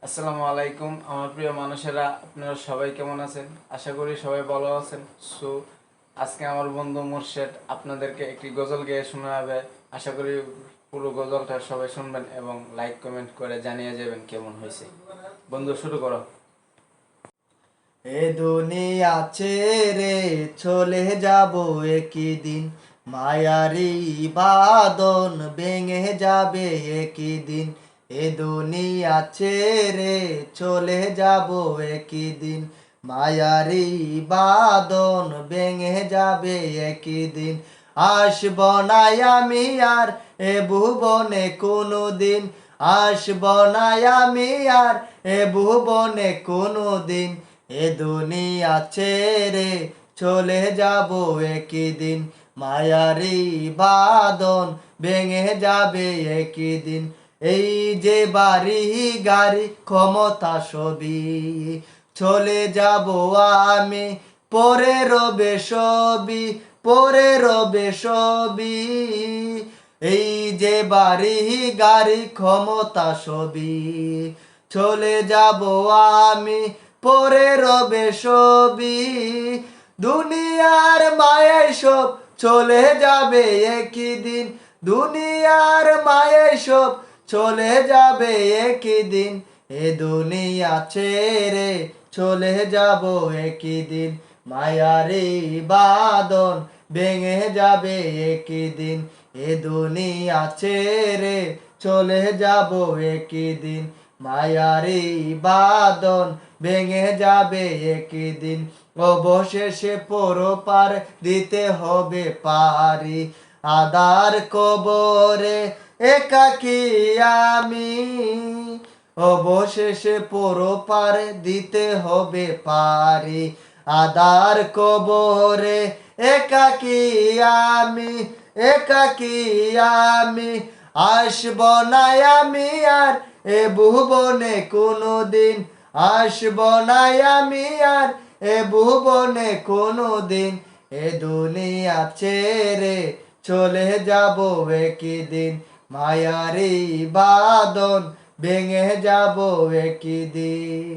আসসালামু আলাইকুম আমার প্রিয় মানুষেরা, আপনারা সবাই কেমন আছেন? আশা করি সবাই ভালো আছেন। সো আজকে আমার বন্ধু মুর্শেদ আপনাদেরকে একটি গজল গেয়ে শোনাবে। আশা করি পুরো গজলটা সবাই শুনবেন এবং লাইক কমেন্ট করে জানিয়ে যাবেন কেমন হয়েছে। বন্ধু, শুরু করো। এ দুনিয়া ছেড়ে চলে যাব একই দিন, মায়ারি বাঁধন ভেঙে যাবে একই দিন। এ দুনিয়া ছেড়ে চলে যাব একই দিন, মায়ারি বাঁধন ভেঙে যাবে একই দিন। আসব না আমি আর এ ভুবনে কোনো দিন, আসব না আমি আর এ ভুবনে কোনো দিন। এ দুনিয়া ছেড়ে চলে যাব একই দিন, মায়ারি বাঁধন ভেঙে যাবে একই দিন। এই যে বাড়ি গাড়ি ক্ষমতা সবই চলে যাব আমি, পরে রবে সবই, পরে রবে সবই। এই যে বাড়ি গাড়ি ক্ষমতা সবই চলে যাব আমি, পরে রবে সবই। দুনিয়ার মায়ায় সব চলে যাবে একই দিন, দুনিয়ার মায়ায় সব চলে যাবে একই দিন। এ দুনিয়া ছেড়ে চলে যাব একই দিন, মায়ারে বাঁধন ভেঙে যাবে একই দিন। এ দুনিয়া ছেড়ে চলে যাব একই দিন, মায়ারি বাঁধন ভেঙে যাবে একই দিন। অবশেষে পরপার দিতে হবে পারি, আদার কবরে একাকি আমি। অবশেষে পরপার দিতে হবে পারি, আদার কবরে একাকি আমি, একাকি আমি। আসব না আমি আর এ ভুবনে কোনো দিন, আসব না আমি আর এ ভুবনে কোনো দিন। এ দুনিয়া ছেড়ে চলে যাব একই দিন, মায়ারি বাঁধন ভেঙে যাব একই দিন।